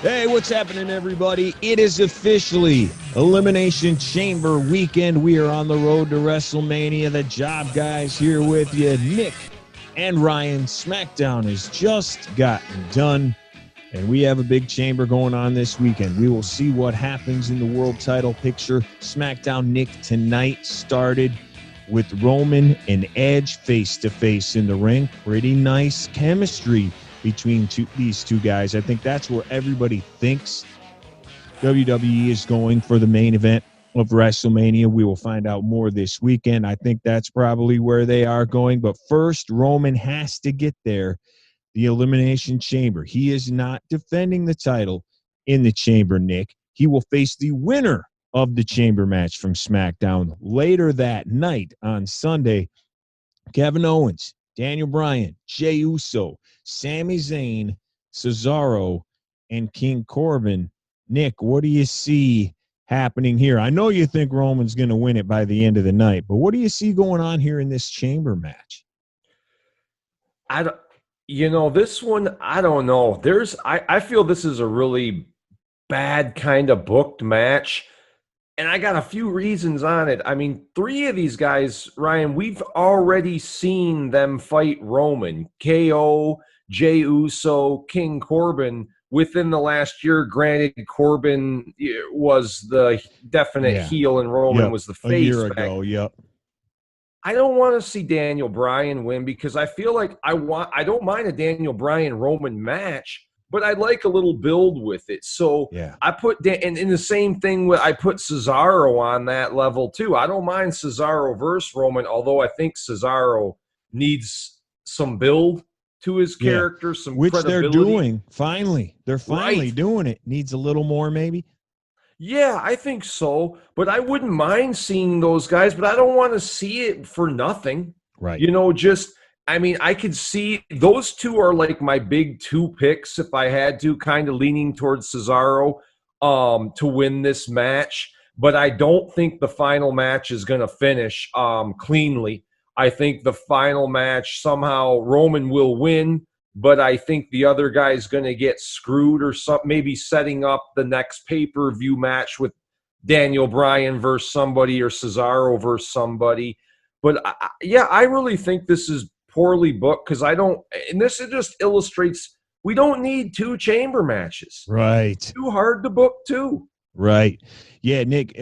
Hey, what's happening, everybody? It is officially Elimination Chamber weekend. We are on the road to WrestleMania. The job guys here with you, Nick and Ryan. SmackDown has just gotten done, and we have a big chamber going on this weekend. We will see what happens in the world title picture. SmackDown, Nick, tonight started with Roman and Edge face-to-face in the ring. Pretty nice chemistry between these two guys. I think that's where everybody thinks WWE is going for the main event of WrestleMania. We will find out more this weekend. I think that's probably where they are going. But first, Roman has to get there, the Elimination Chamber. He is not defending the title in the Chamber, Nick. He will face the winner of the Chamber match from SmackDown later that night on Sunday. Kevin Owens, Daniel Bryan, Jey Uso, Sami Zayn, Cesaro, and King Corbin. Nick, what do you see happening here? I know you think Roman's going to win it by the end of the night, but what do you see going on here in this chamber match? This one, I don't know. I feel this is a really bad kind of booked match. And I got a few reasons on it. I mean, three of these guys, Ryan, we've already seen them fight Roman, KO, Jey Uso, King Corbin within the last year. Granted, Corbin was the definite heel and Roman was the face. A year ago, I don't want to see Daniel Bryan win because I feel like I don't mind a Daniel Bryan-Roman match, but I like a little build with it. So I put and in the same thing, I put Cesaro on that level too. I don't mind Cesaro versus Roman, although I think Cesaro needs some build to his character, some which credibility. They're doing. Finally, they're finally doing it. Needs a little more, maybe. Yeah, I think so. But I wouldn't mind seeing those guys, but I don't want to see it for nothing. Right. I could see those two are like my big two picks if I had to, kind of leaning towards Cesaro to win this match. But I don't think the final match is going to finish cleanly. I think the final match, somehow Roman will win, but I think the other guy's going to get screwed or something, maybe setting up the next pay-per-view match with Daniel Bryan versus somebody or Cesaro versus somebody. But I really think this is poorly booked because this just illustrates we don't need two chamber matches. Right. Too hard to book too. Right. Yeah, Nick,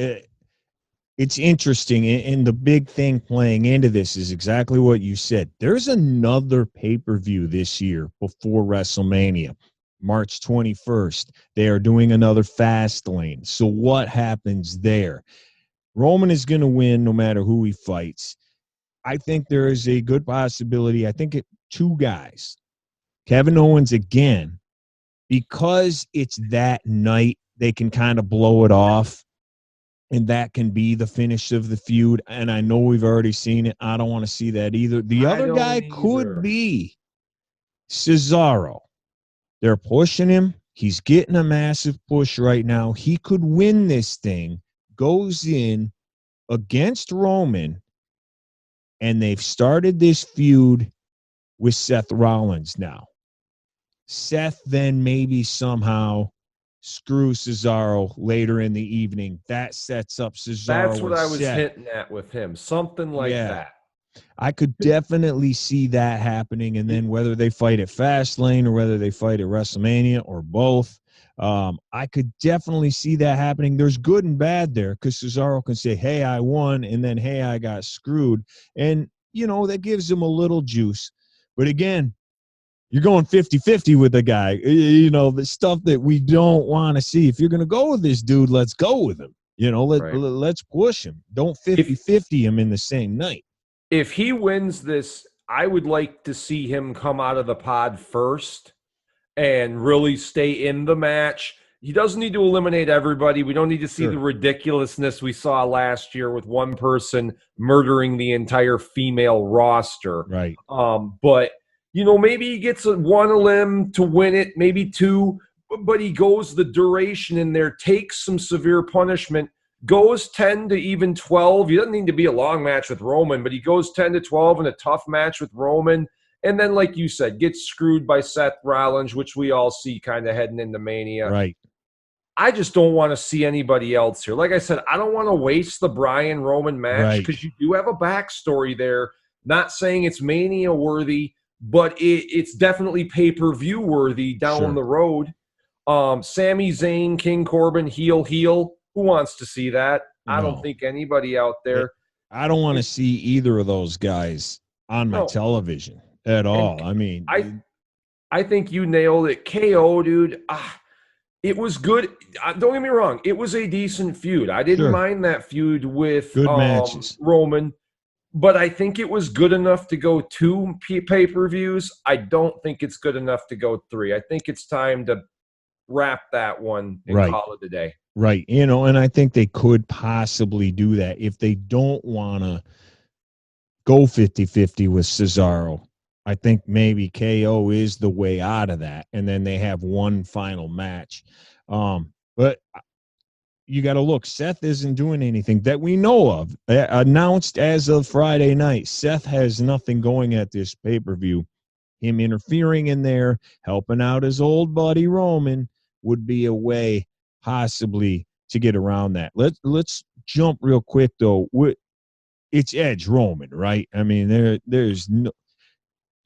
it's interesting. And the big thing playing into this is exactly what you said. There's another pay-per-view this year before WrestleMania, March 21st. They are doing another Fastlane. So what happens there? Roman is going to win no matter who he fights. I think there is a good possibility. I think two guys, Kevin Owens again, because it's that night, they can kind of blow it off, and that can be the finish of the feud. And I know we've already seen it. I don't want to see that either. The other guy could be Cesaro. They're pushing him. He's getting a massive push right now. He could win this thing, goes in against Roman, and they've started this feud with Seth Rollins now. Seth then maybe somehow screws Cesaro later in the evening. That sets up Cesaro. That's what I was hitting at with him. Something like that. I could definitely see that happening. And then whether they fight at Fastlane or whether they fight at WrestleMania or both, I could definitely see that happening. There's good and bad there because Cesaro can say, hey, I won, and then, hey, I got screwed. And, that gives him a little juice. But again, you're going 50-50 with the guy. The stuff that we don't want to see. If you're going to go with this dude, let's go with him. Let's push him. Don't 50-50 him in the same night. If he wins this, I would like to see him come out of the pod first and really stay in the match. He doesn't need to eliminate everybody. We don't need to see the ridiculousness we saw last year with one person murdering the entire female roster. Right. But, maybe he gets one elim to win it, maybe two, but he goes the duration in there, takes some severe punishment, goes 10 to even 12. He doesn't need to be a long match with Roman, but he goes 10 to 12 in a tough match with Roman and then, like you said, gets screwed by Seth Rollins, which we all see kind of heading into Mania. Right. I just don't want to see anybody else here. Like I said, I don't want to waste the Bryan Roman match because you do have a backstory there. Not saying it's Mania worthy, but it's definitely pay-per-view worthy down the road. Sami Zayn, King Corbin, heel. Who wants to see that? I don't think anybody out there. I don't want to see either of those guys on my television at all. I mean, I think you nailed it. KO, dude. It was good. Don't get me wrong. It was a decent feud. I didn't mind that feud with Roman, but I think it was good enough to go 2 pay-per-views. I don't think it's good enough to go 3. I think it's time to wrap that one and call it a day. Right. And I think they could possibly do that if they don't want to go 50-50 with Cesaro. I think maybe KO is the way out of that, and then they have one final match. But you got to look. Seth isn't doing anything that we know of. Announced as of Friday night, Seth has nothing going at this pay-per-view. Him interfering in there, helping out his old buddy Roman, would be a way possibly to get around that. Let's jump real quick though. It's Edge Roman, right? I mean, there's no.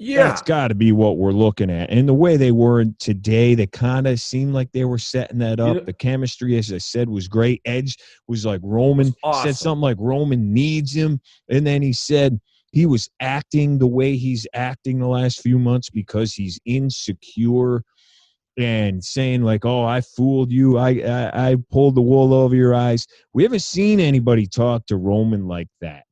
Yeah, that's got to be what we're looking at. And the way they were today, they kind of seemed like they were setting that up. The chemistry, as I said, was great. Edge was like Roman, said something like Roman needs him. And then he said he was acting the way he's acting the last few months because he's insecure and saying like, oh, I fooled you. I pulled the wool over your eyes. We haven't seen anybody talk to Roman like that.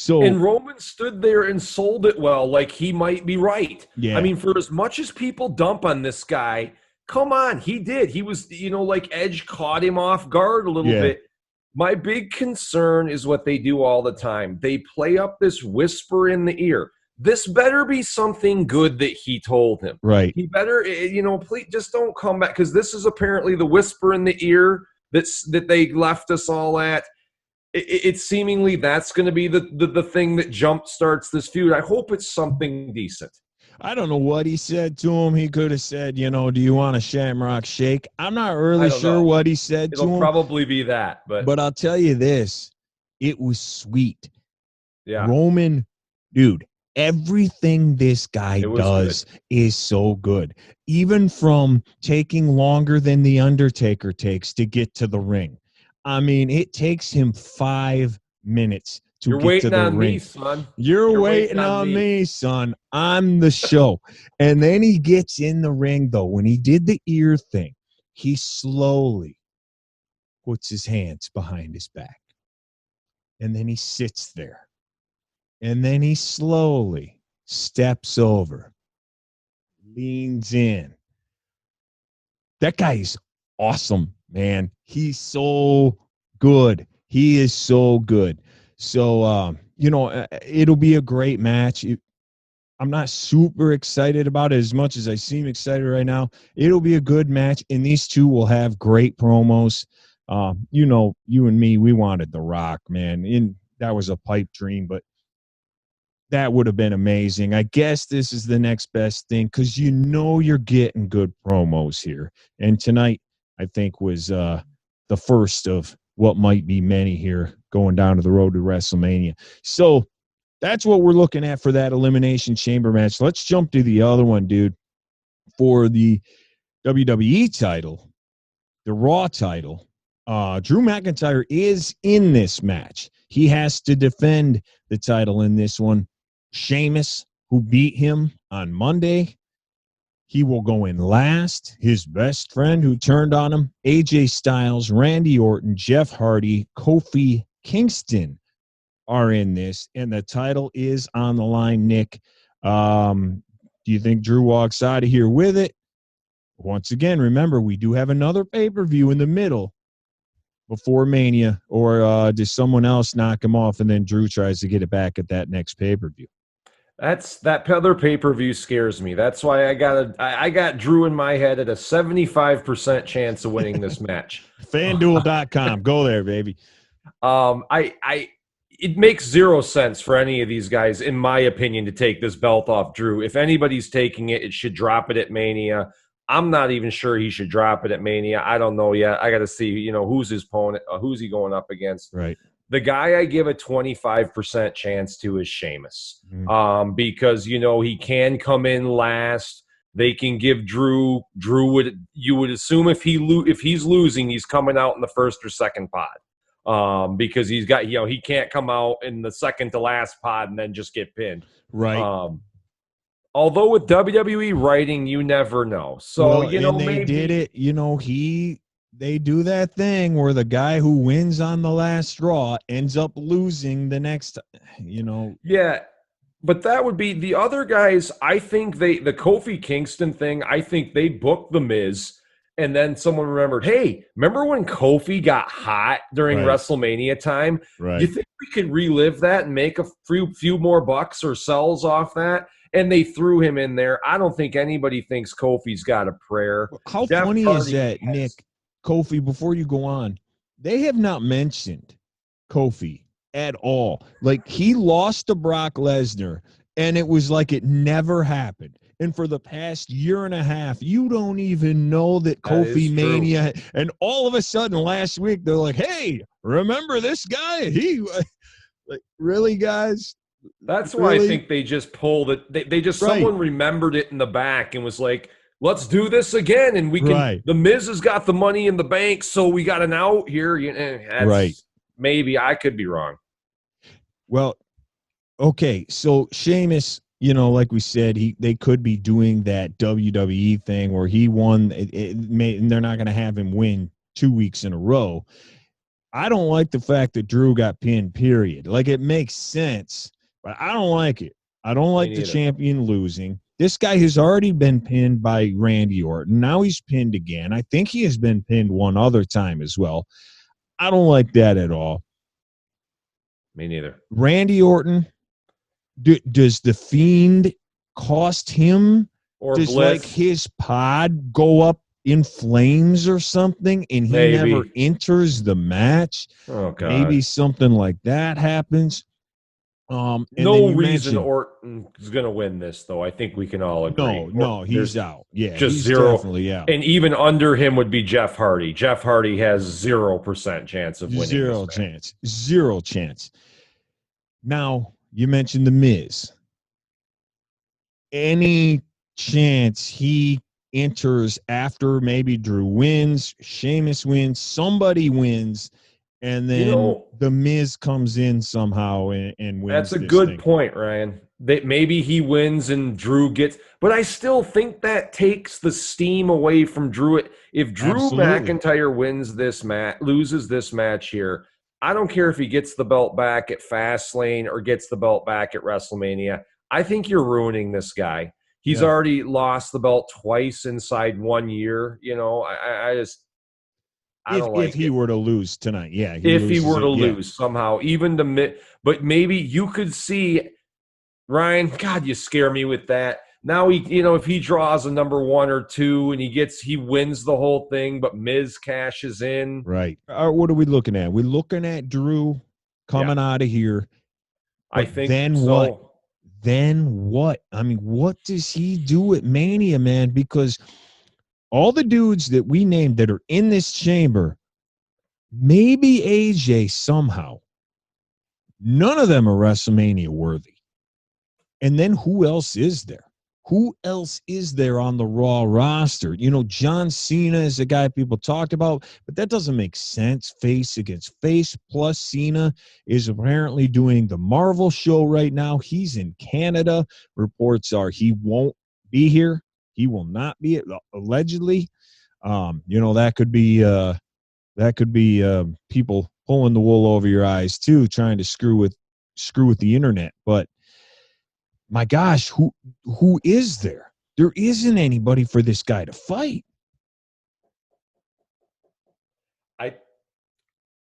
And Roman stood there and sold it well, like he might be right. Yeah. I mean, for as much as people dump on this guy, come on, he did. He was, like Edge caught him off guard a little bit. My big concern is what they do all the time. They play up this whisper in the ear. This better be something good that he told him. Right. He better, please just don't come back, because this is apparently the whisper in the ear that they left us all at. It's seemingly that's going to be the thing that jump starts this feud. I hope it's something decent. I don't know what he said to him. He could have said, do you want a Shamrock Shake? I'm not really sure what he said to him. It'll probably be that. But I'll tell you this. It was sweet. Yeah. Roman, dude, everything this guy does is so good. Even from taking longer than The Undertaker takes to get to the ring. I mean, it takes him 5 minutes to get to the ring. You're waiting on me, son. You're waiting on me, son. I'm the show. And then he gets in the ring, though. When he did the ear thing, he slowly puts his hands behind his back. And then he sits there. And then he slowly steps over, leans in. That guy's awesome, man. He's so good. He is so good. So, it'll be a great match. I'm not super excited about it as much as I seem excited right now. It'll be a good match, and these two will have great promos. You and me, we wanted The Rock, man. And that was a pipe dream, but that would have been amazing. I guess this is the next best thing because you're getting good promos here. And tonight, I think, was the first of what might be many here going down to the road to WrestleMania. So that's what we're looking at for that Elimination Chamber match. Let's jump to the other one, dude. For the WWE title, the Raw title, Drew McIntyre is in this match. He has to defend the title in this one. Sheamus, who beat him on Monday, he will go in last. His best friend who turned on him, AJ Styles, Randy Orton, Jeff Hardy, Kofi Kingston are in this, and the title is on the line. Nick, do you think Drew walks out of here with it? Once again, remember, we do have another pay-per-view in the middle before Mania, or does someone else knock him off and then Drew tries to get it back at that next pay-per-view? That other pay-per-view scares me. That's why I got Drew in my head at a 75% chance of winning this match. FanDuel.com. Go there, baby. it makes zero sense for any of these guys, in my opinion, to take this belt off Drew. If anybody's taking it, it should drop it at Mania. I'm not even sure he should drop it at Mania. I don't know yet. I got to see, who's his opponent, who's he going up against. Right. The guy I give a 25% chance to is Sheamus, because he can come in last. They can give Drew. You would assume if he's losing, he's coming out in the first or second pod, because he's got he can't come out in the second to last pod and then just get pinned. Right. Although with WWE writing, you never know. So and they maybe did it. They do that thing where the guy who wins on the last straw ends up losing the next. Yeah, but that would be the other guys. I think the Kofi Kingston thing. I think they booked the Miz, and then someone remembered. Hey, remember when Kofi got hot during WrestleMania time? Right. You think we could relive that and make a few more bucks or sells off that? And they threw him in there. I don't think anybody thinks Kofi's got a prayer. How funny is that, Nick? Kofi, before you go on, they have not mentioned Kofi at all. Like, he lost to Brock Lesnar, and it was like it never happened. And for the past year and a half, you don't even know that Kofi Mania. And all of a sudden, last week, they're like, hey, remember this guy? Like, really, guys? That's why I think they just pulled it. They just someone remembered it in the back and was like, let's do this again, and we can. The Miz has got the money in the bank, so we got an out here. Maybe I could be wrong. Well, okay, so Sheamus, like we said, they could be doing that WWE thing where he won. And they're not going to have him win 2 weeks in a row. I don't like the fact that Drew got pinned. Period. Like, it makes sense, but I don't like it. I don't like the champion losing. This guy has already been pinned by Randy Orton. Now he's pinned again. I think he has been pinned one other time as well. I don't like that at all. Me neither. Randy Orton, does the Fiend cost him? Or does Bliss, his pod go up in flames or something and he never enters the match? Oh, God. Maybe something like that happens. No reason Orton is going to win this, though. I think we can all agree. No, he's out. Yeah, just he's zero. Definitely out. And even under him would be Jeff Hardy. Jeff Hardy has 0% chance of winning. Zero chance. Now, you mentioned The Miz. Any chance he enters after maybe Drew wins, Sheamus wins, somebody wins, and then The Miz comes in somehow and wins? That's a good point, Ryan. That maybe he wins and Drew gets, but I still think that takes the steam away from Drew. If Drew McIntyre wins this match, loses this match here, I don't care if he gets the belt back at Fastlane or gets the belt back at WrestleMania. I think you're ruining this guy. He's already lost the belt twice inside 1 year. If he were to lose tonight, if he were to lose somehow, but maybe you could see, Ryan, God, you scare me with that. Now if he draws a number 1 or 2 and he wins the whole thing, but Miz cashes in. Right. What are we looking at? We're looking at Drew coming out of here. I think then so. What? Then what? I mean, what does he do at Mania, man? Because all the dudes that we named that are in this chamber, maybe AJ somehow, none of them are WrestleMania worthy. And then who else is there? Who else is there on the Raw roster? John Cena is a guy people talked about, but that doesn't make sense. Face against face, plus Cena is apparently doing the Marvel show right now. He's in Canada. Reports are he won't be here. He will not be, allegedly. That could be people pulling the wool over your eyes too, trying to screw with the internet. But my gosh, who is there? There isn't anybody for this guy to fight.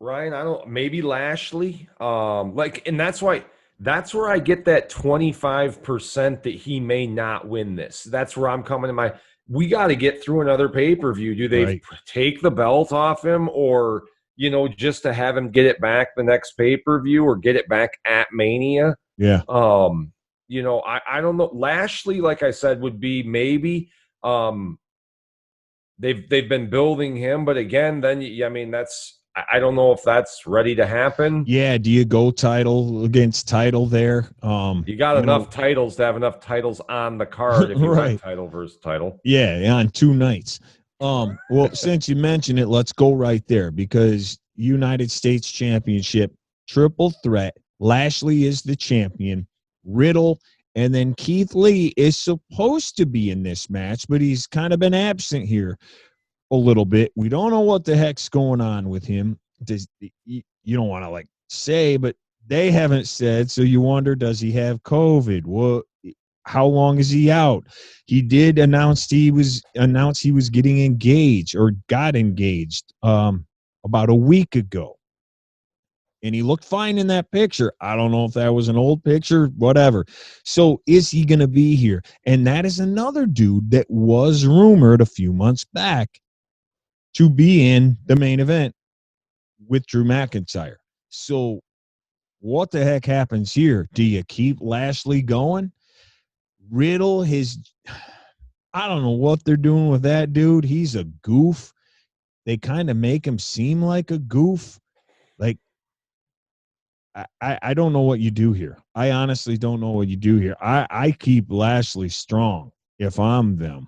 Ryan, maybe Lashley. And that's where I get that 25% that he may not win this. That's where I'm coming to we got to get through another pay-per-view. Do they take the belt off him, or just to have him get it back the next pay-per-view or get it back at Mania. Yeah. I don't know. Lashley, like I said, would be maybe. They've been building him, but again, then I don't know if that's ready to happen. Yeah, do you go title against title there? You got enough titles to have enough titles on the card if you right. went title versus title. Yeah, on 2 nights. Well, since you mentioned it, let's go right there because United States Championship, triple threat. Lashley is the champion. Riddle, and then Keith Lee is supposed to be in this match, but he's kind of been absent here a little bit. We don't know what the heck's going on with him. You don't want to say, but they haven't said, so you wonder, does he have COVID? How long is he out? He did announce he was getting engaged or got engaged about a week ago. And he looked fine in that picture. I don't know if that was an old picture, whatever. So is he going to be here? And that is another dude that was rumored a few months back to be in the main event with Drew McIntyre. So what the heck happens here? Do you keep Lashley going? Riddle, I don't know what they're doing with that dude. He's a goof. They kind of make him seem like a goof. Like, I don't know what you do here. I honestly don't know what you do here. I keep Lashley strong if I'm them.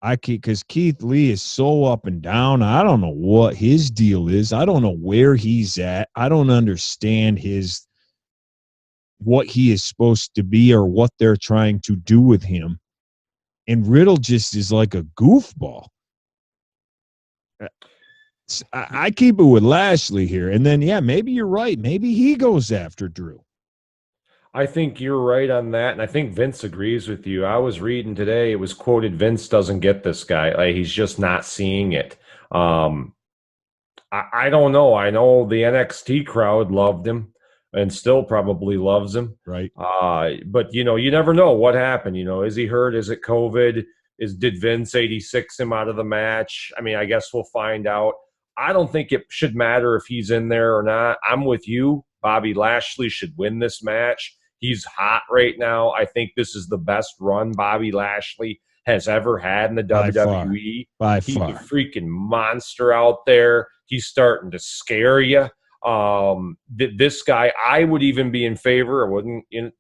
Because Keith Lee is so up and down. I don't know what his deal is. I don't know where he's at. I don't understand what he is supposed to be or what they're trying to do with him. And Riddle just is like a goofball. I keep it with Lashley here. And then, yeah, maybe you're right. Maybe he goes after Drew. I think you're right on that. And I think Vince agrees with you. I was reading today, it was quoted, Vince doesn't get this guy. He's just not seeing it. I don't know. I know the NXT crowd loved him and still probably loves him. Right. But, you never know what happened. Is he hurt? Is it COVID? Did Vince 86 him out of the match? I mean, I guess we'll find out. I don't think it should matter if he's in there or not. I'm with you. Bobby Lashley should win this match. He's hot right now. I think this is the best run Bobby Lashley has ever had in the WWE. He's a freaking monster out there. He's starting to scare you. This guy, I would even be in favor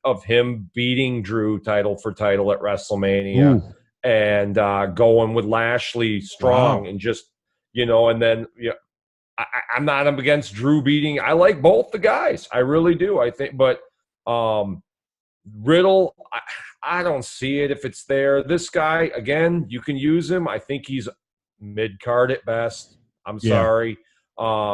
of him beating Drew title for title at WrestleMania. Ooh. And going with Lashley strong. Wow. And just, and then I'm not up against Drew beating. I like both the guys. I really do. I think, but Riddle, I don't see it if it's there. This guy, again, you can use him. I think he's mid-card at best. I'm sorry.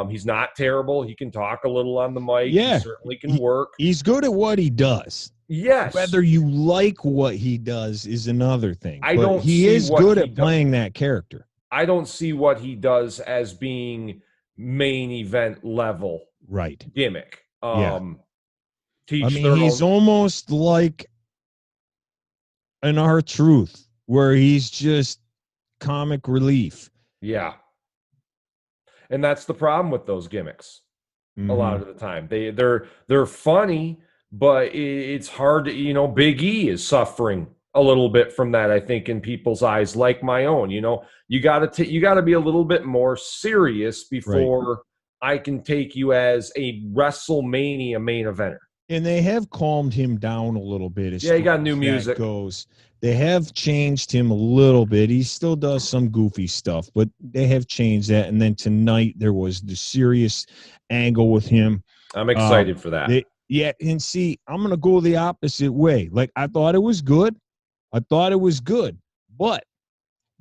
He's not terrible. He can talk a little on the mic. Yeah. He certainly can work. He's good at what he does. Yes. Whether you like what he does is another thing. He is good at playing that character. I don't see what he does as being main event level gimmick. He's almost like an R-Truth where he's just comic relief. Yeah. And that's the problem with those gimmicks. Mm-hmm. A lot of the time. They're funny, but it's hard to, Big E is suffering a little bit from that, I think, in people's eyes, like my own. You got to be a little bit more serious before I can take you as a WrestleMania main eventer. And they have calmed him down a little bit. He got new music. They have changed him a little bit. He still does some goofy stuff, but they have changed that. And then tonight there was the serious angle with him. I'm excited for that. And see, I'm going to go the opposite way. I thought it was good. But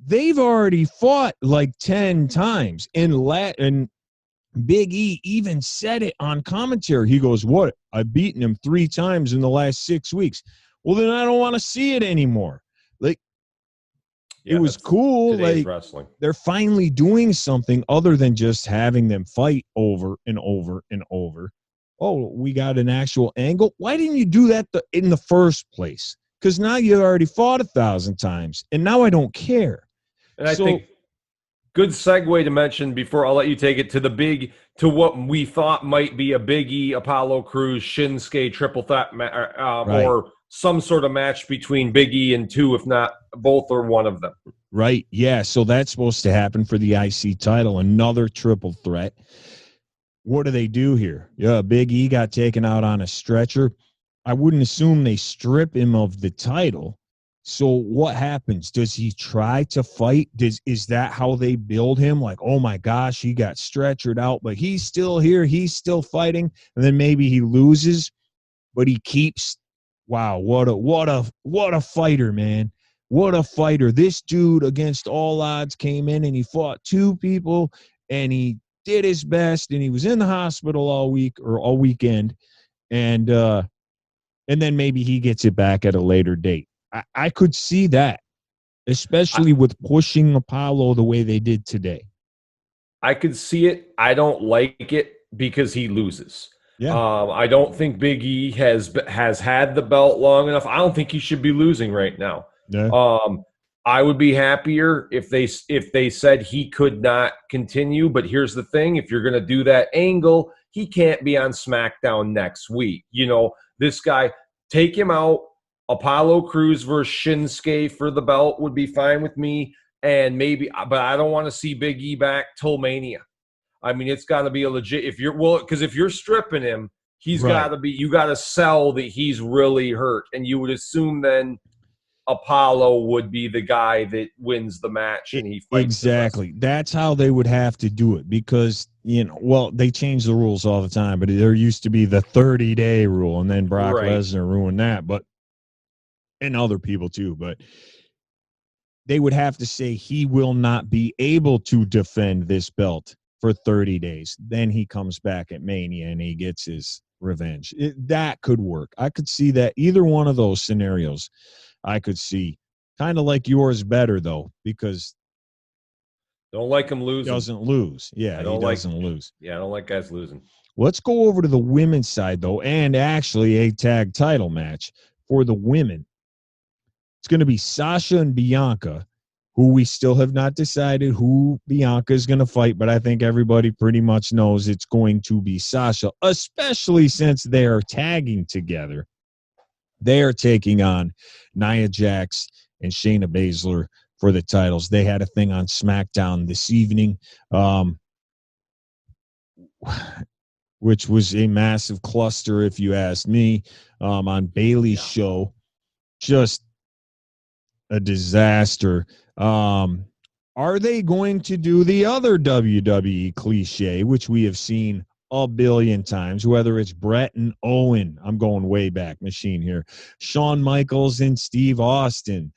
they've already fought 10 times. And Big E even said it on commentary. He goes, "What? I've beaten him 3 times in the last 6 weeks." Well, then I don't want to see it anymore. It was cool. Wrestling. They're finally doing something other than just having them fight over and over and over. Oh, we got an actual angle. Why didn't you do that in the first place? Because now you already fought 1,000 times, and now I don't care. And I think Good segue to mention before I'll let you take it to what we thought might be a Big E, Apollo Crews, Shinsuke triple threat Right. or some sort of match between Big E and two, if not both or one of them. Right. Yeah. So that's supposed to happen for the IC title. Another triple threat. What do they do here? Yeah, Big E got taken out on a stretcher. I wouldn't assume they strip him of the title. So what happens? Does he try to fight? Is that how they build him? Like, oh my gosh, he got stretchered out, but he's still here. He's still fighting. And then maybe he loses, but he keeps. Wow, what a fighter, man. What a fighter. This dude against all odds came in and he fought two people and he did his best, and he was in the hospital all week or all weekend, and then maybe he gets it back at a later date. I could see that, especially with pushing Apollo the way they did today. I could see it. I don't like it because he loses. Yeah. I don't think Big E has had the belt long enough. I don't think he should be losing right now. Yeah. I would be happier if they said he could not continue. But here's the thing: if you're going to do that angle, he can't be on SmackDown next week. You know, this guy, take him out. Apollo Crews versus Shinsuke for the belt would be fine with me. And maybe, but I don't want to see Big E back till Mania. I mean, it's got to be a legit. Because if you're stripping him, he's got to be. You got to sell that he's really hurt, and you would assume then Apollo would be the guy that wins the match and he fights. Exactly. That's how they would have to do it because, they change the rules all the time, but there used to be the 30-day rule, and then Brock Lesnar ruined that, and other people too, but they would have to say he will not be able to defend this belt for 30 days. Then he comes back at Mania and he gets his revenge. That could work. I could see that either one of those scenarios. I could see kind of like yours better though, because don't like him losing. He doesn't lose. Yeah, he doesn't lose. Yeah, I don't like guys losing. Let's go over to the women's side though, and actually a tag title match for the women. It's going to be Sasha and Bianca, who we still have not decided who Bianca is going to fight, but I think everybody pretty much knows it's going to be Sasha, especially since they are tagging together. They are taking on Nia Jax and Shayna Baszler for the titles. They had a thing on SmackDown this evening, which was a massive cluster, if you ask me, on Bayley's show. Just a disaster. Are they going to do the other WWE cliche, which we have seen a billion times, whether it's Brett and Owen, I'm going way back machine here, Shawn Michaels and Steve Austin,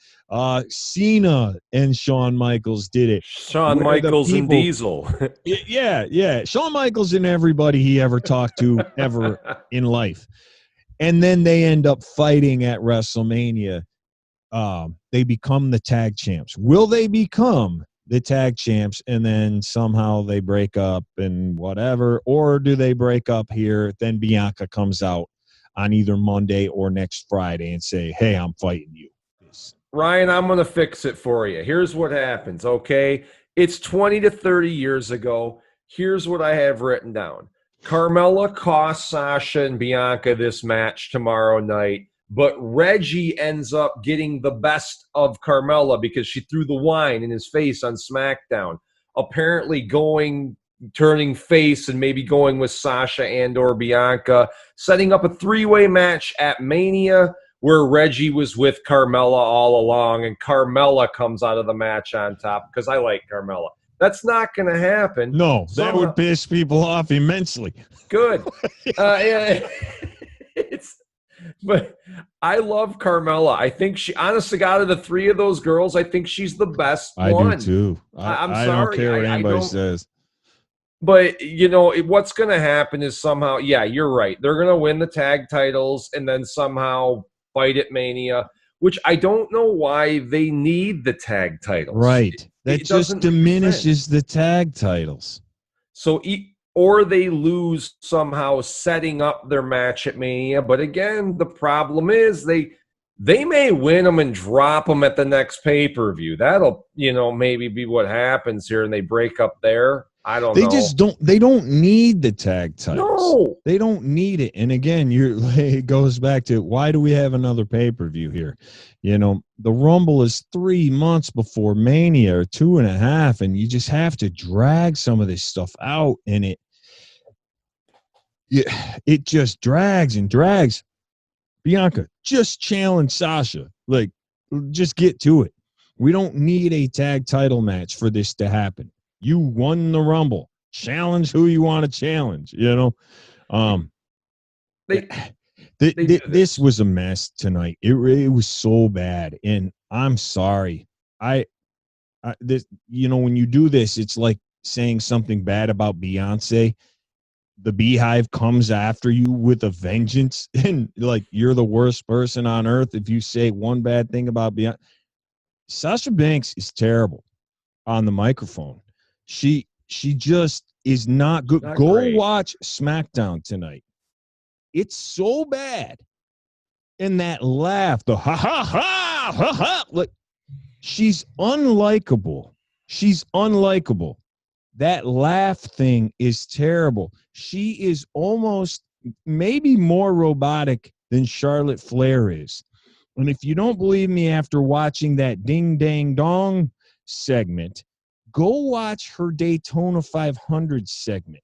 Cena and Shawn Michaels did it. Shawn Michaels and Diesel. Yeah. Shawn Michaels and everybody he ever talked to ever in life. And then they end up fighting at WrestleMania. They become the tag champs. Will they become the tag champs and then somehow they break up and whatever? Or do they break up here? Then Bianca comes out on either Monday or next Friday and say, hey, I'm fighting you. Ryan, I'm going to fix it for you. Here's what happens, okay? It's 20 to 30 years ago. Here's what I have written down. Carmella costs Sasha and Bianca this match tomorrow night. But Reggie ends up getting the best of Carmella because she threw the wine in his face on SmackDown. Apparently turning face and maybe going with Sasha and or Bianca, setting up a three-way match at Mania where Reggie was with Carmella all along and Carmella comes out of the match on top because I like Carmella. That's not going to happen. No, that would piss people off immensely. Good. But I love Carmella. I think she, honest to God, of the three of those girls, I think she's the best one. I do too. I'm sorry. I don't care what anybody says. But, what's going to happen is somehow, yeah, you're right. They're going to win the tag titles and then somehow fight at Mania, which I don't know why they need the tag titles. Right. That just diminishes the tag titles. So, or they lose somehow setting up their match at Mania. But again, the problem is They may win them and drop them at the next pay-per-view. That'll, maybe be what happens here, and they break up there. I don't They know. just don't need the tag titles. No. They don't need it. And again, it goes back to, why do we have another pay-per-view here? The Rumble is 3 months before Mania, or 2.5, and you just have to drag some of this stuff out, and it just drags and drags. Bianca, just challenge Sasha. Like, just get to it. We don't need a tag title match for this to happen. You won the Rumble. Challenge who you want to challenge, This was a mess tonight. It was so bad, and I'm sorry. When you do this, it's like saying something bad about Beyonce. The Beehive comes after you with a vengeance, and like, you're the worst person on earth if you say one bad thing about Beyonce. Sasha Banks is terrible on the microphone. She just is not good. Go great. Watch SmackDown tonight. It's so bad. And that laugh, the ha ha ha ha ha, like, she's unlikable. That laugh thing is terrible. She is almost maybe more robotic than Charlotte Flair is. And if you don't believe me after watching that Ding Dang Dong segment, go watch her Daytona 500 segment.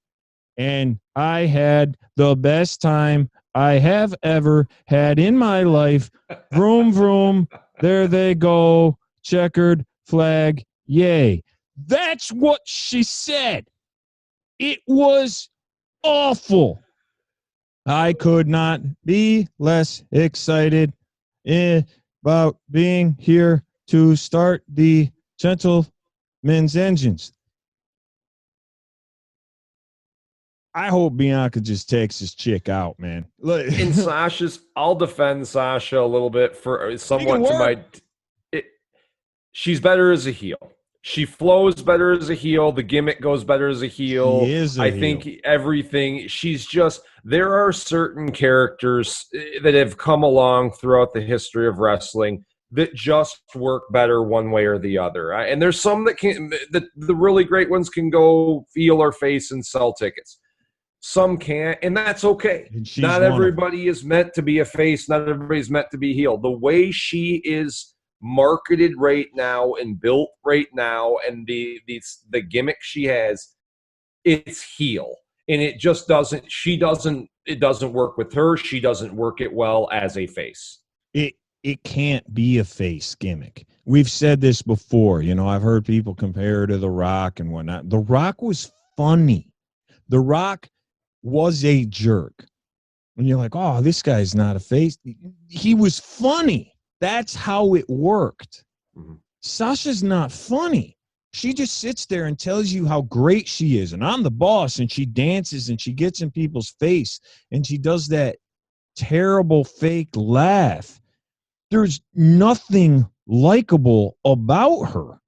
And I had the best time I have ever had in my life. Vroom, vroom. There they go. Checkered flag. Yay. That's what she said. It was awful. I could not be less excited about being here to start the gentleman's engines. I hope Bianca just takes this chick out, man. In I'll defend Sasha a little bit for somewhat to my. She's better as a heel. She flows better as a heel. The gimmick goes better as a heel. I think everything. She's just. There are certain characters that have come along throughout the history of wrestling that just work better one way or the other. And there's some that can. The really great ones can go heel or face and sell tickets. Some can't, and that's okay. Not everybody is meant to be a face. Not everybody's meant to be heel. The way she is marketed right now and built right now, and the gimmick she has, it's heel, and it just doesn't. It doesn't work with her. She doesn't work it well as a face. It can't be a face gimmick. We've said this before. I've heard people compare her to The Rock and whatnot. The Rock was funny. The Rock was a jerk. And you're like, oh, this guy's not a face. He was funny. That's how it worked. Mm-hmm. Sasha's not funny. She just sits there and tells you how great she is. And I'm the boss. And she dances and she gets in people's face. And she does that terrible fake laugh. There's nothing likable about her.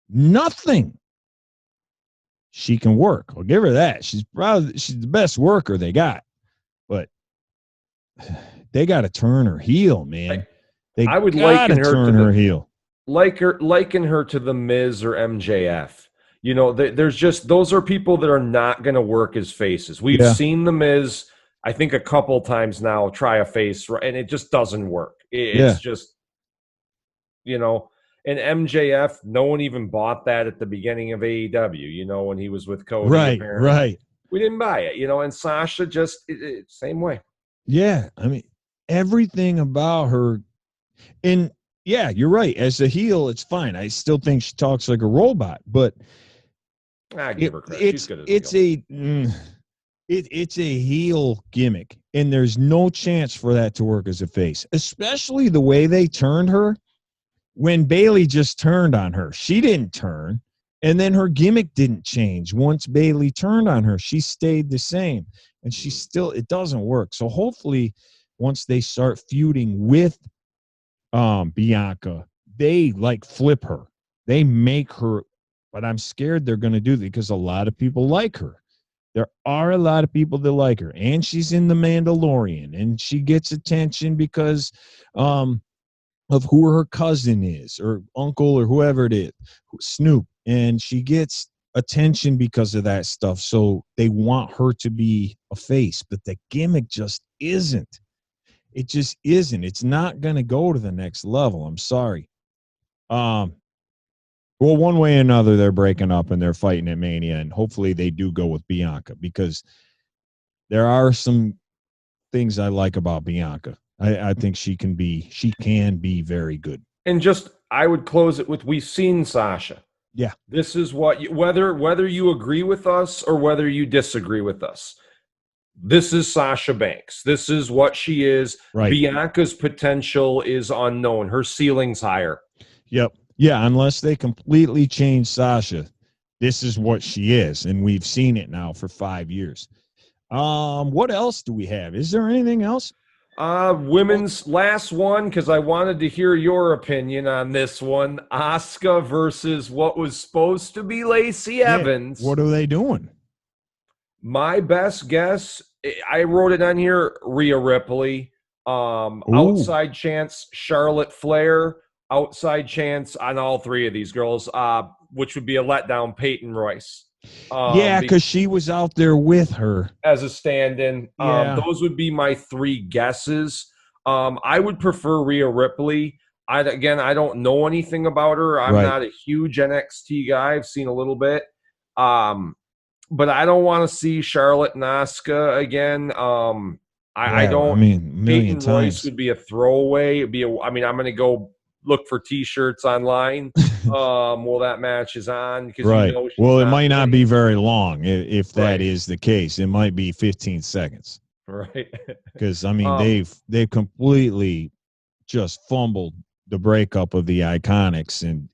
Nothing. She can work. I'll give her that. She's the best worker they got. But they got to turn her heel, man. I would liken her to her heel. Liken her to The Miz or MJF. There's just, those are people that are not going to work as faces. We've seen The Miz, I think, a couple times now try a face, and it just doesn't work. It's just, and MJF, no one even bought that at the beginning of AEW, when he was with Cody. Right. We didn't buy it, and Sasha just, same way. Yeah, I mean, everything about her, and yeah, you're right. As a heel, it's fine. I still think she talks like a robot, but I give her credit. She's good as it's a heel gimmick, and there's no chance for that to work as a face, especially the way they turned her. When Bayley just turned on her, she didn't turn, and then her gimmick didn't change. Once Bayley turned on her, she stayed the same, and it doesn't work. So hopefully once they start feuding with Bianca, they flip her. They make her, but I'm scared they're going to do that because a lot of people like her. There are a lot of people that like her, and she's in The Mandalorian, and she gets attention because of who her cousin is or uncle or whoever it is, Snoop, and she gets attention because of that stuff. So they want her to be a face, but the gimmick just isn't. It just isn't. It's not going to go to the next level. I'm sorry. Well, one way or another, they're breaking up and they're fighting at Mania, and hopefully they do go with Bianca, because there are some things I like about Bianca. I think she can be very good. And just, I would close it with, we've seen Sasha. Yeah. This is what whether you agree with us or whether you disagree with us, this is Sasha Banks. This is what she is. Right. Bianca's potential is unknown. Her ceiling's higher. Yep. Yeah, unless they completely change Sasha, this is what she is, and we've seen it now for 5 years. What else do we have? Is there anything else? Women's last one, because I wanted to hear your opinion on this one. Asuka versus what was supposed to be Lacey Evans. What are they doing? My best guess, I wrote it on here, Rhea Ripley. Outside chance, Charlotte Flair. Outside chance on all three of these girls, which would be a letdown, Peyton Royce. Yeah, because she was out there with her as a stand-in. Yeah. Those would be my three guesses. I would prefer Rhea Ripley. I don't know anything about her. I'm not a huge NXT guy. I've seen a little bit. But I don't want to see Charlotte and Asuka again. I don't. I mean, Peyton times. Royce would be a throwaway. I'm going to go look for T-shirts online. Well, that match is on, because well, it might not be very long if that is the case. It might be 15 seconds. Right. Because I mean, they've completely just fumbled the breakup of the Iconics, and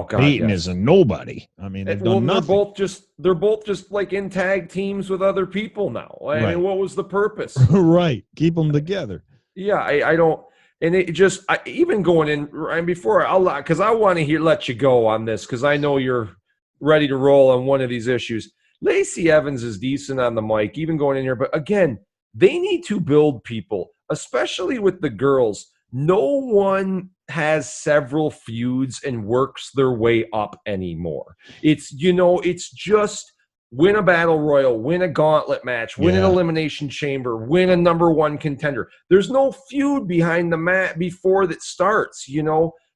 Peyton is a nobody. I mean, they've done nothing. They're both just like in tag teams with other people now. I mean, what was the purpose? Right. Keep them together. Yeah, I don't. And it just, even going in, and before because I want to let you go on this, because I know you're ready to roll on one of these issues. Lacey Evans is decent on the mic, even going in here. But again, they need to build people, especially with the girls. No one has several feuds and works their way up anymore. It's just win a battle royal, win a gauntlet match, win an elimination chamber, win a number one contender. There's no feud behind the mat before that starts.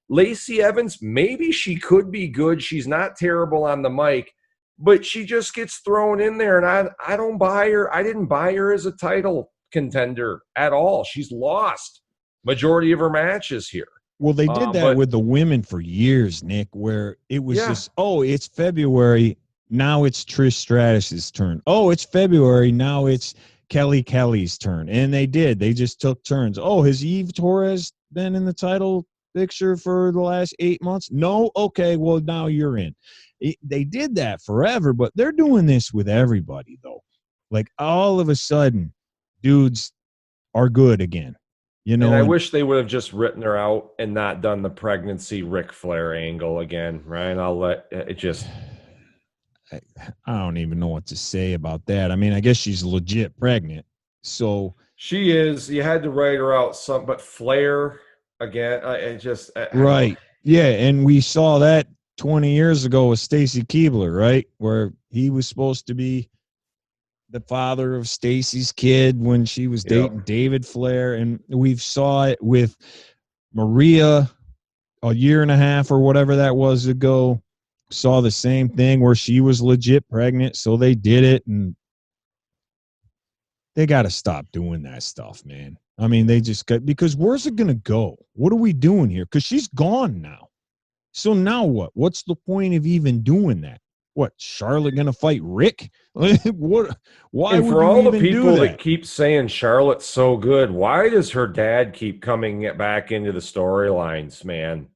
Lacey Evans, maybe she could be good. She's not terrible on the mic, but she just gets thrown in there, and I don't buy her. I didn't buy her as a title contender at all. She's lost majority of her matches here. Well, they did that with the women for years, Nick, where it was just, it's February. Now it's Trish Stratus's turn. Oh, it's February. Now it's Kelly's turn. And they just took turns. Oh, has Eve Torres been in the title picture for the last 8 months? No? Okay, well, now you're in. They did that forever, but they're doing this with everybody, though. Like, all of a sudden, dudes are good again. And I wish they would have just written her out and not done the pregnancy Ric Flair angle again, right? I'll let it just... I don't even know what to say about that. I mean, I guess she's legit pregnant. So she is. You had to write her out but Flair again, right. Yeah, and we saw that 20 years ago with Stacy Keibler, right? Where he was supposed to be the father of Stacy's kid when she was dating David Flair, and we saw it with Maria a year and a half or whatever that was ago. Saw the same thing where she was legit pregnant, so they did it, and they got to stop doing that stuff, man. I mean, they just got, because where's it going to go? What are we doing here? Because she's gone now. So now what? What's the point of even doing that? What, Charlotte going to fight Rick? What? Why? And for all the people that keep saying Charlotte's so good, why does her dad keep coming back into the storylines, man?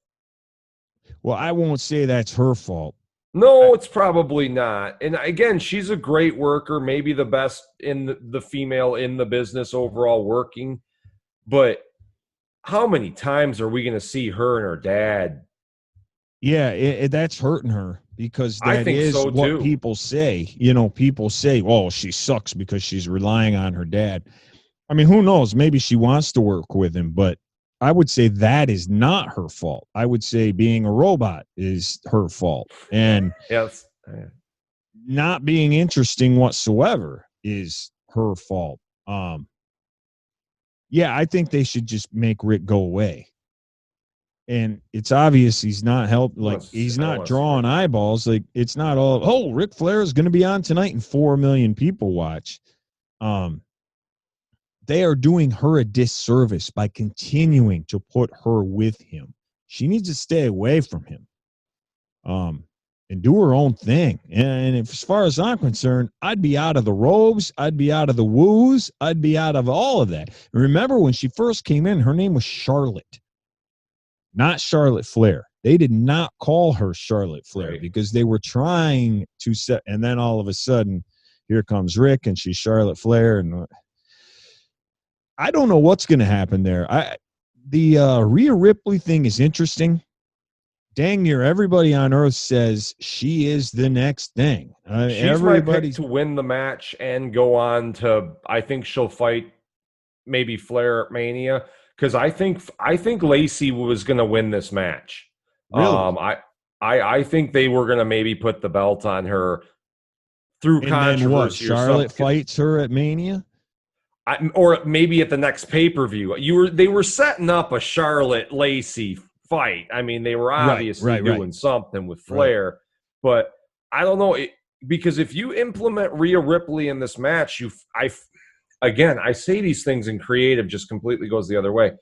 Well, I won't say that's her fault. No, it's probably not. And again, she's a great worker, maybe the best in the female in the business overall working. But how many times are we going to see her and her dad? Yeah, that's hurting her, because that is so what too. People say. People say, oh, she sucks because she's relying on her dad. I mean, who knows? Maybe she wants to work with him, but I would say that is not her fault. I would say being a robot is her fault. And Yes. not being interesting whatsoever is her fault. Yeah, I think they should just make Rick go away. And it's obvious he's not he's not drawing eyeballs. Like, it's not all, oh, Ric Flair is going to be on tonight and 4 million people watch. They are doing her a disservice by continuing to put her with him. She needs to stay away from him. And do her own thing. And as far as I'm concerned, I'd be out of the robes. I'd be out of the woos. I'd be out of all of that. And remember, when she first came in, her name was Charlotte, not Charlotte Flair. They did not call her Charlotte Flair because they were trying to set. And then all of a sudden, here comes Rick, and she's Charlotte Flair. And I don't know what's going to happen there. The Rhea Ripley thing is interesting. Dang near everybody on earth says she is the next thing. She's my pick to win the match and go on to, I think she'll fight maybe Flair at Mania, because I think Lacey was going to win this match. Really? I think they were going to maybe put the belt on her through controversy. Then what, Charlotte fights her at Mania? Or maybe at the next pay-per-view. They were setting up a Charlotte Lacey fight. I mean, they were obviously doing something with Flair, but I don't know, because if you implement Rhea Ripley in this match, I say these things and creative just completely goes the other way.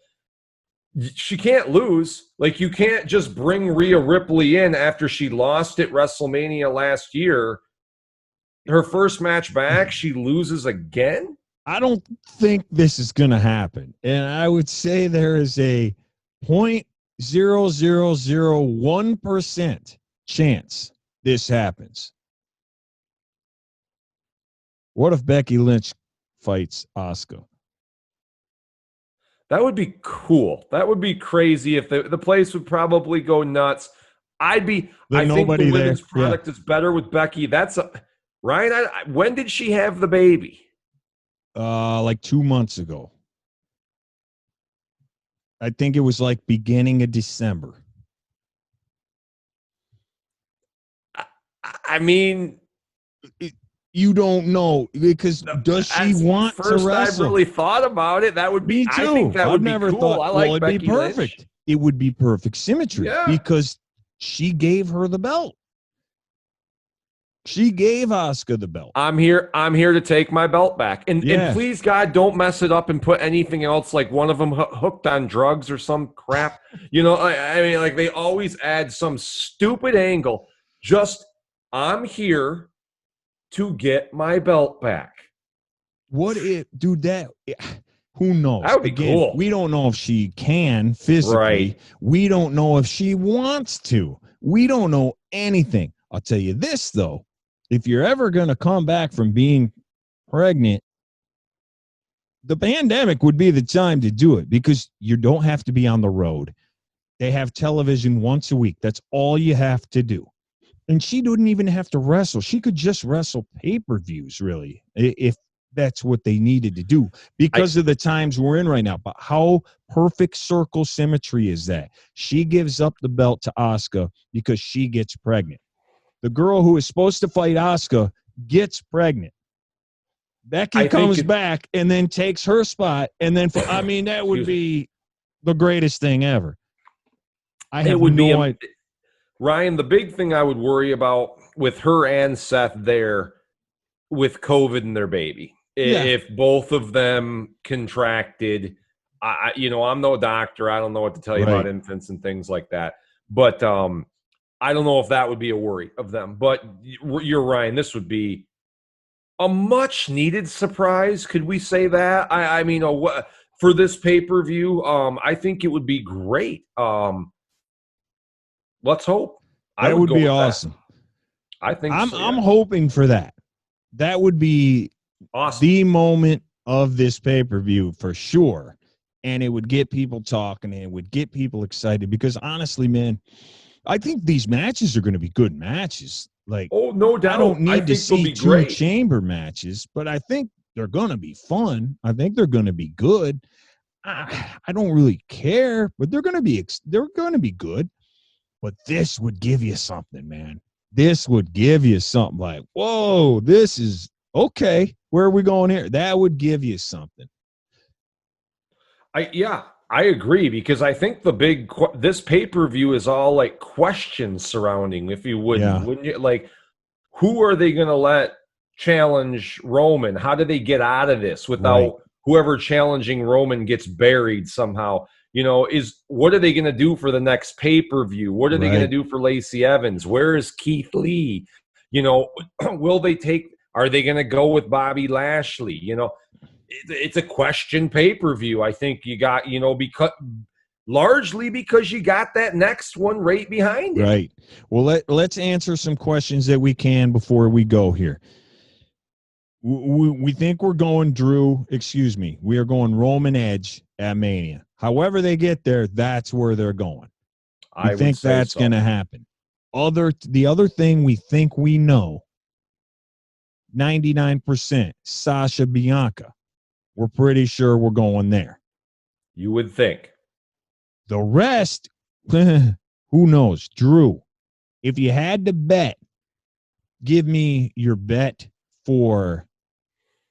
She can't lose. Like, you can't just bring Rhea Ripley in after she lost at WrestleMania last year. Her first match back, she loses again. I don't think this is going to happen. And I would say there is a 0.0001% chance this happens. What if Becky Lynch fights Asuka? That would be cool. That would be crazy. If the place would probably go nuts. I think the women's product is better with Becky. Ryan, when did she have the baby? Like 2 months ago. I think it was like beginning of December. I mean, you don't know, because does she want to wrestle? I've really thought about it. That would be. Me too. I think that would be cool. Thought, I like it'd Becky be perfect. Lynch. It would be perfect symmetry because she gave her the belt. She gave Asuka the belt. I'm here to take my belt back. And please, God, don't mess it up and put anything else, like one of them hooked on drugs or some crap. I mean, like, they always add some stupid angle. Just, I'm here to get my belt back. What if, dude, who knows? That would be cool. We don't know if she can physically. Right. We don't know if she wants to. We don't know anything. I'll tell you this, though. If you're ever going to come back from being pregnant, the pandemic would be the time to do it, because you don't have to be on the road. They have television once a week. That's all you have to do. And she didn't even have to wrestle. She could just wrestle pay-per-views, really, if that's what they needed to do, because of the times we're in right now. But how perfect circle symmetry is that? She gives up the belt to Asuka because she gets pregnant. The girl who is supposed to fight Asuka gets pregnant. Becky comes back and then takes her spot. And then, that would be the greatest thing ever. Ryan, the big thing I would worry about with her and Seth there with COVID and their baby, if both of them contracted, I'm no doctor. I don't know what to tell you about infants and things like that. But I don't know if that would be a worry of them. But you're Ryan. This would be a much needed surprise. Could we say that? I mean, for this pay-per-view, I think it would be great. Let's hope. That would be awesome. I think I'm hoping for that. That would be awesome. The moment of this pay-per-view for sure. And it would get people talking, and it would get people excited, because honestly, man, I think these matches are going to be good matches. Like, oh, no doubt. I don't need to see two chamber matches, but I think they're going to be fun. I think they're going to be good. I don't really care, but they're going to be good. But this would give you something, man. This would give you something like, whoa, this is okay. Where are we going here? That would give you something. I agree, because I think this pay-per-view is all like questions surrounding, if you wouldn't you? Like, who are they going to let challenge Roman? How do they get out of this without whoever challenging Roman gets buried somehow? What are they going to do for the next pay-per-view? What are they going to do for Lacey Evans? Where is Keith Lee? Are they going to go with Bobby Lashley? It's a question pay-per-view. I think you got, largely because you got that next one right behind it. Right. Well, let's answer some questions that we can before we go here. We think we're going we are going Roman Edge at Mania. However they get there, that's where they're going. I think that's going to happen. The other thing we think we know, 99%, Sasha Bianca. We're pretty sure we're going there. You would think. The rest, who knows? Drew, if you had to bet, give me your bet for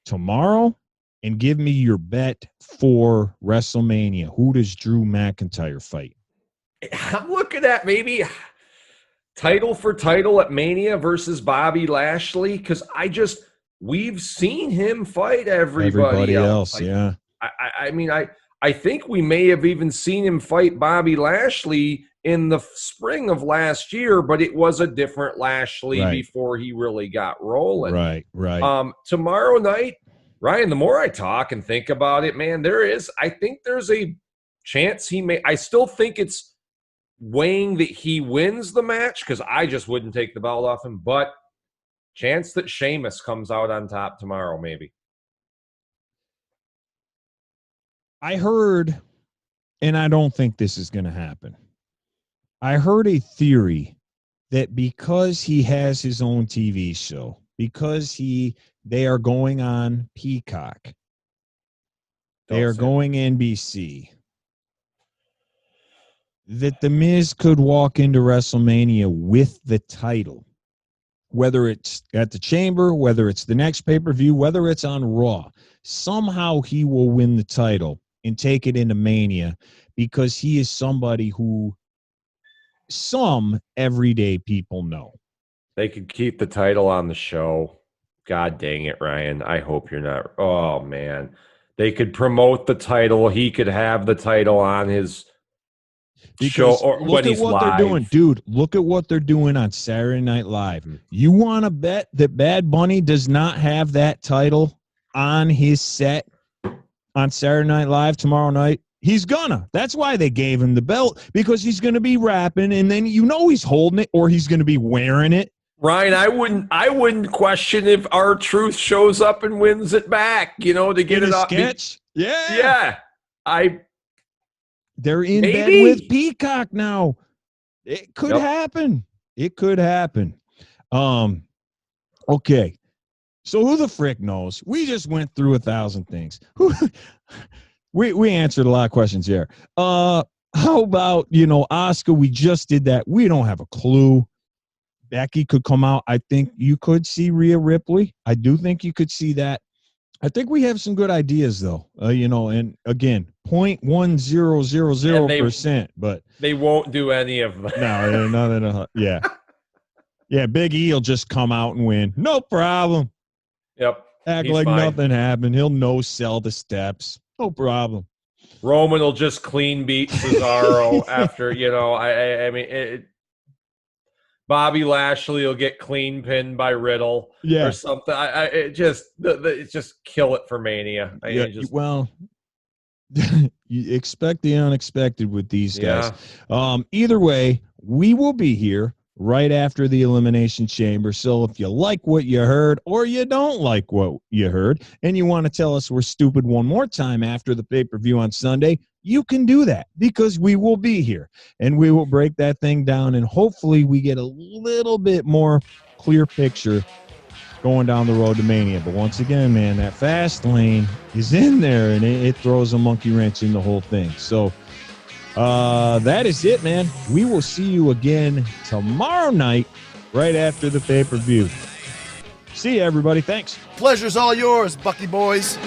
tomorrow and give me your bet for WrestleMania. Who does Drew McIntyre fight? I'm looking at maybe title for title at Mania versus Bobby Lashley, because we've seen him fight everybody else. Yeah. I think we may have even seen him fight Bobby Lashley in the spring of last year, but it was a different Lashley before he really got rolling. Right. Tomorrow night, Ryan, the more I talk and think about it, man, I think there's a chance I still think it's weighing that he wins the match, because I just wouldn't take the belt off him, but chance that Sheamus comes out on top tomorrow, maybe. I heard, and I don't think this is going to happen, I heard a theory that because he has his own TV show, because they are going on Peacock, they are going NBC, that The Miz could walk into WrestleMania with the title. Whether it's at the Chamber, whether it's the next pay-per-view, whether it's on Raw, somehow he will win the title and take it into Mania, because he is somebody who some everyday people know. They could keep the title on the show. God dang it, Ryan. I hope you're not. Oh, man. They could promote the title. He could have the title on his show or when he's live. They're doing, dude. Look at what they're doing on Saturday Night Live. You want to bet that Bad Bunny does not have that title on his set on Saturday Night Live tomorrow night? He's gonna. That's why they gave him the belt, because he's gonna be rapping, and then he's holding it, or he's gonna be wearing it. Ryan, I wouldn't question if R-Truth shows up and wins it back, to get it up. Sketch. Yeah. They're in bed with Peacock now. It could happen. It could happen. Okay. So who the frick knows? We just went through 1,000 things. We answered a lot of questions here. How about, Oscar? We just did that. We don't have a clue. Becky could come out. I think you could see Rhea Ripley. I do think you could see that. I think we have some good ideas, though. And again, 0.1000%, but they won't do any of them. No. Yeah. Yeah, Big E will just come out and win. No problem. Yep. Act like nothing happened. He'll no-sell the steps. No problem. Roman will just clean beat Cesaro after, Bobby Lashley will get clean pinned by Riddle or something. It's just kill it for Mania. You expect the unexpected with these guys. Either way, we will be here right after the Elimination Chamber. So if you like what you heard or you don't like what you heard and you want to tell us we're stupid one more time after the pay-per-view on Sunday, you can do that, because we will be here and we will break that thing down, and hopefully we get a little bit more clear picture going down the road to Mania. But once again, man, that fast lane is in there, and it throws a monkey wrench in the whole thing. So that is it, man. We will see you again tomorrow night right after the pay-per-view. See you, everybody. Thanks. Pleasure's all yours, Bucky boys.